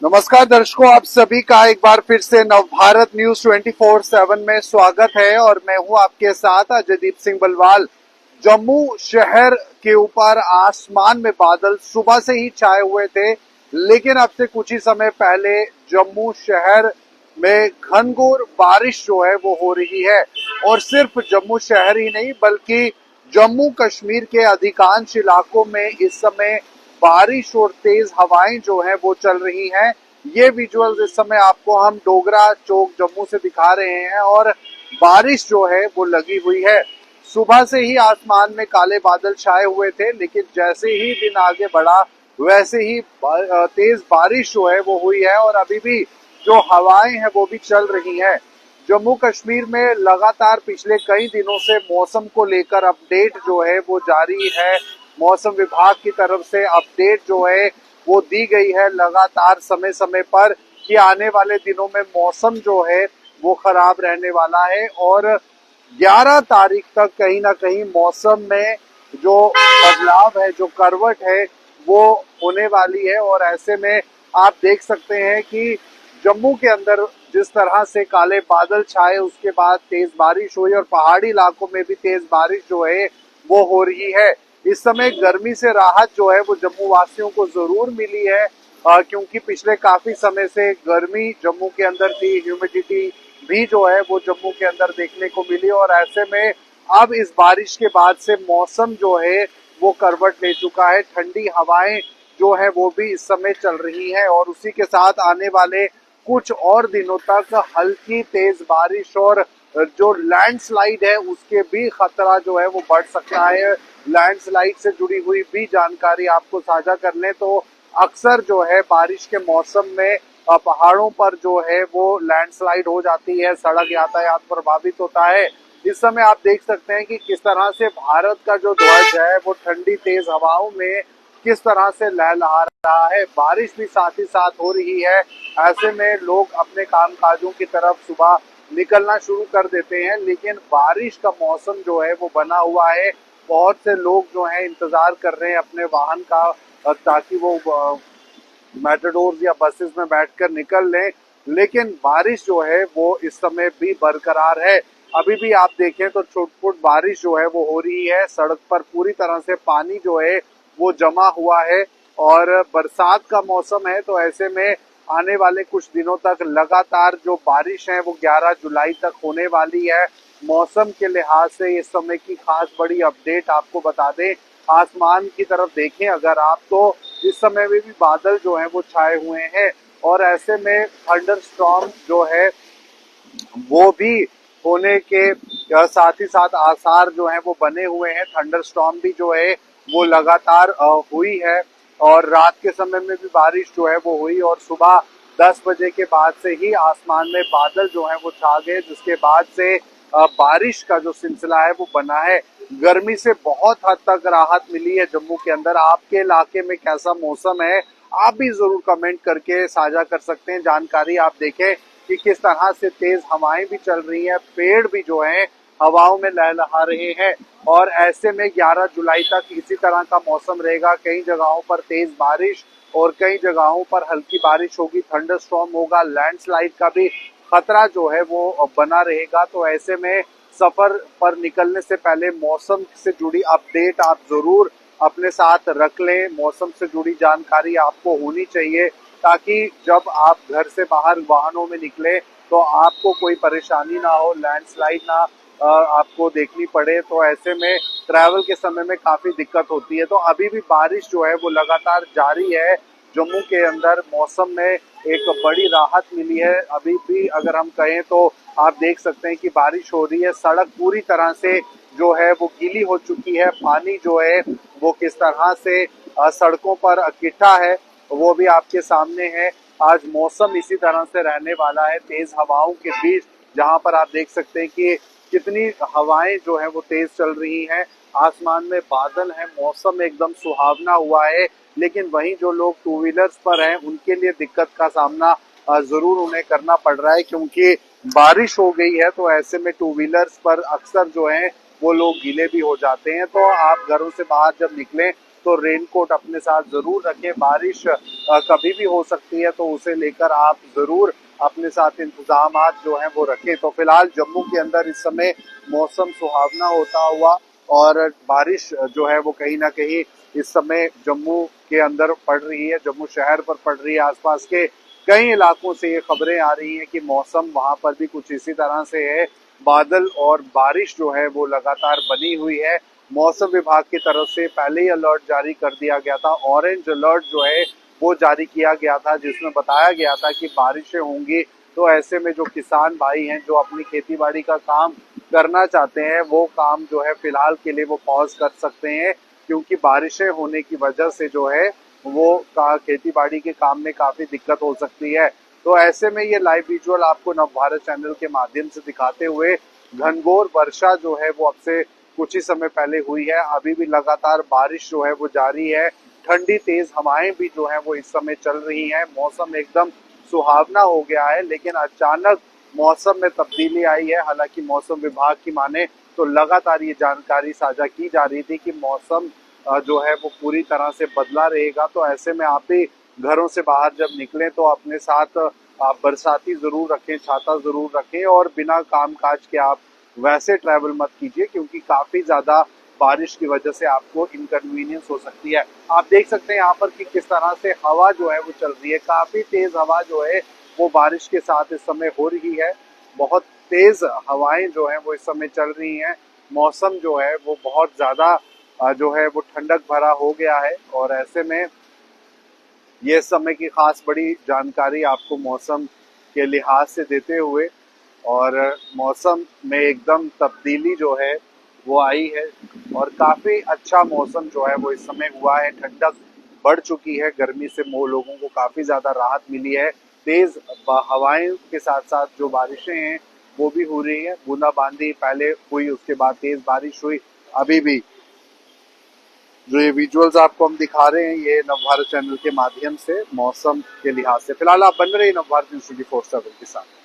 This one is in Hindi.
नमस्कार दर्शकों, आप सभी का एक बार फिर से नवभारत न्यूज 24/7 में स्वागत है और मैं हूं आपके साथ अजयदीप सिंह बलवाल। जम्मू शहर के ऊपर आसमान में बादल सुबह से ही छाए हुए थे, लेकिन अब से कुछ ही समय पहले जम्मू शहर में घनघोर बारिश जो है वो हो रही है। और सिर्फ जम्मू शहर ही नहीं बल्कि जम्मू कश्मीर के अधिकांश इलाकों में इस समय बारिश और तेज हवाएं जो है वो चल रही हैं। ये विजुअल्स इस समय आपको हम डोगरा चौक जम्मू से दिखा रहे हैं और बारिश जो है वो लगी हुई है। सुबह से ही आसमान में काले बादल छाए हुए थे, लेकिन जैसे ही दिन आगे बढ़ा वैसे ही तेज बारिश जो है वो हुई है और अभी भी जो हवाएं हैं वो भी चल रही हैं। जम्मू कश्मीर में लगातार पिछले कई दिनों से मौसम को लेकर अपडेट जो है वो जारी है। मौसम विभाग की तरफ से अपडेट जो है वो दी गई है लगातार समय समय पर कि आने वाले दिनों में मौसम जो है वो खराब रहने वाला है और 11 तारीख तक कहीं ना कहीं मौसम में जो बदलाव है, जो करवट है वो होने वाली है। और ऐसे में आप देख सकते हैं कि जम्मू के अंदर जिस तरह से काले बादल छाए उसके बाद तेज बारिश हुई और पहाड़ी इलाकों में भी तेज बारिश जो है वो हो रही है। इस समय गर्मी से राहत जो है वो जम्मू वासियों को जरूर मिली है, क्योंकि पिछले काफी समय से गर्मी जम्मू के अंदर थी, ह्यूमिडिटी भी जो है वो जम्मू के अंदर देखने को मिली। और ऐसे में अब इस बारिश के बाद से मौसम जो है वो करवट ले चुका है। ठंडी हवाएं जो है वो भी इस समय चल रही हैं और उसी के साथ आने वाले कुछ और दिनों तक हल्की तेज बारिश और जो लैंडस्लाइड है उसके भी खतरा जो है वो बढ़ सकता है। लैंडस्लाइड से जुड़ी हुई भी जानकारी आपको साझा कर लें तो अक्सर जो है बारिश के मौसम में पहाड़ों पर जो है वो लैंडस्लाइड हो जाती है, सड़क यातायात प्रभावित होता है। इस समय आप देख सकते हैं कि किस तरह से भारत का जो ध्वज है वो ठंडी तेज हवाओं में किस तरह से लहलहा रहा है। बारिश भी साथ ही साथ हो रही है। ऐसे में लोग अपने कामकाजों की तरफ सुबह निकलना शुरू कर देते हैं, लेकिन बारिश का मौसम जो है वो बना हुआ है। बहुत से लोग जो हैं इंतजार कर रहे हैं अपने वाहन का, ताकि वो मेट्रोडोर या बसेस में बैठकर निकल लें, लेकिन बारिश जो है वो इस समय भी बरकरार है। अभी भी आप देखें तो छुटपुट बारिश जो है वो हो रही है। सड़क पर पूरी तरह से पानी जो है वो जमा हुआ है और बरसात का मौसम है, तो ऐसे में आने वाले कुछ दिनों तक लगातार जो बारिश है वो 11 जुलाई तक होने वाली है। मौसम के लिहाज से इस समय की खास बड़ी अपडेट आपको बता दें, आसमान की तरफ देखें अगर आप तो इस समय में भी बादल जो हैं वो छाए हुए हैं और ऐसे में थंडर स्टॉर्म जो है वो भी होने के साथ ही साथ आसार जो हैं वो बने हुए हैं। थंडर स्टॉर्म भी जो है वो लगातार हुई है और रात के समय में भी बारिश जो है वो हुई और सुबह 10 बजे के बाद से ही आसमान में बादल जो है वो छा गए, जिसके बाद से बारिश का जो सिलसिला है वो बना है। गर्मी से बहुत हद तक राहत मिली है जम्मू के अंदर। आपके इलाके में कैसा मौसम है आप भी जरूर कमेंट करके साझा कर सकते हैं। जानकारी आप देखें कि किस तरह से तेज हवाएं भी चल रही हैं, पेड़ भी जो हैं हवाओं में लहलहा रहे हैं और ऐसे में 11 जुलाई तक इसी तरह का मौसम रहेगा। कई जगहों पर तेज बारिश और कई जगहों पर हल्की बारिश होगी, थंडर स्टॉर्म होगा, लैंडस्लाइड का भी खतरा जो है वो बना रहेगा। तो ऐसे में सफर पर निकलने से पहले मौसम से जुड़ी अपडेट आप जरूर अपने साथ रख लें। मौसम से जुड़ी जानकारी आपको होनी चाहिए ताकि जब आप घर से बाहर वाहनों में निकले तो आपको कोई परेशानी ना हो, लैंडस्लाइड ना आपको देखनी पड़े। तो ऐसे में ट्रैवल के समय में काफी दिक्कत होती है। तो अभी भी बारिश जो है वो लगातार जारी है। जम्मू के अंदर मौसम में एक बड़ी राहत मिली है। अभी भी अगर हम कहें तो आप देख सकते हैं कि बारिश हो रही है, सड़क पूरी तरह से जो है वो गीली हो चुकी है। पानी जो है वो किस तरह से सड़कों पर इकट्ठा है वो भी आपके सामने है। आज मौसम इसी तरह से रहने वाला है, तेज हवाओं के बीच, जहां पर आप देख सकते हैं कि कितनी हवाएं जो है वो तेज चल रही हैं। आसमान में बादल है, मौसम एकदम सुहावना हुआ है। लेकिन वहीं जो लोग टू व्हीलर्स पर हैं उनके लिए दिक्कत का सामना जरूर उन्हें करना पड़ रहा है, क्योंकि बारिश हो गई है तो ऐसे में टू व्हीलर्स पर अक्सर जो है वो लोग गीले भी हो जाते हैं। तो आप घरों से बाहर जब निकलें तो रेनकोट अपने साथ जरूर रखें। बारिश कभी भी हो सकती है, तो उसे लेकर आप जरूर अपने साथ इंतजामात जो हैं वो रखें। तो फिलहाल जम्मू के अंदर इस समय मौसम सुहावना होता हुआ और बारिश जो है वो कहीं ना कहीं इस समय जम्मू के अंदर पड़ रही है, जम्मू शहर पर पड़ रही है। आसपास के कई इलाकों से ये खबरें आ रही हैं कि मौसम वहां पर भी कुछ इसी तरह से है। बादल और बारिश जो है वो लगातार बनी हुई है। मौसम विभाग की तरफ से पहले ही अलर्ट जारी कर दिया गया था। ऑरेंज अलर्ट जो है वो जारी किया गया था, जिसमें बताया गया था कि बारिशें होंगी। तो ऐसे में जो किसान भाई हैं जो अपनी खेती बाड़ी का काम करना चाहते हैं, वो काम जो है फिलहाल के लिए वो पॉज कर सकते हैं, क्योंकि बारिशें होने की वजह से जो है वो खेती बाड़ी के काम में काफी दिक्कत हो सकती है। तो ऐसे में ये लाइव विजुअल आपको नवभारत चैनल के माध्यम से दिखाते हुए, घनघोर वर्षा जो है वो अब से कुछ ही समय पहले हुई है, अभी भी लगातार बारिश जो है वो जारी है। ठंडी तेज हवाएं भी जो है वो इस समय चल रही हैं। मौसम एकदम सुहावना हो गया है, लेकिन अचानक मौसम में तब्दीली आई है। हालांकि मौसम विभाग की माने तो लगातार ये जानकारी साझा की जा रही थी कि मौसम जो है वो पूरी तरह से बदला रहेगा। तो ऐसे में आप भी घरों से बाहर जब निकलें तो अपने साथ आप बरसाती जरूर रखें, छाता जरूर रखें, और बिना काम काज के आप वैसे ट्रैवल मत कीजिए, क्योंकि काफी ज्यादा बारिश की वजह से आपको इनकन्वीनियंस हो सकती है। आप देख सकते हैं यहाँ पर कि किस तरह से हवा जो है वो चल रही है। काफी तेज हवा जो है वो बारिश के साथ इस समय हो रही है। बहुत तेज हवाएं जो है वो इस समय चल रही हैं। मौसम जो है वो बहुत ज्यादा जो है वो ठंडक भरा हो गया है। और ऐसे में ये समय की खास बड़ी जानकारी आपको मौसम के लिहाज से देते हुए, और मौसम में एकदम तब्दीली जो है वो आई है, और काफी अच्छा मौसम जो है वो इस समय हुआ है। ठंडक बढ़ चुकी है, गर्मी से लोगों को काफी ज्यादा राहत मिली है। तेज हवाएं के साथ साथ जो बारिशें हैं वो भी हो रही है। बूंदाबांदी पहले हुई, उसके बाद तेज बारिश हुई। अभी भी जो ये विजुअल्स आपको हम दिखा रहे हैं, ये नवभारत चैनल के माध्यम से मौसम के लिहाज से। फिलहाल आप बन रहे हैं नवभारत न्यूज़ 24/7 के साथ।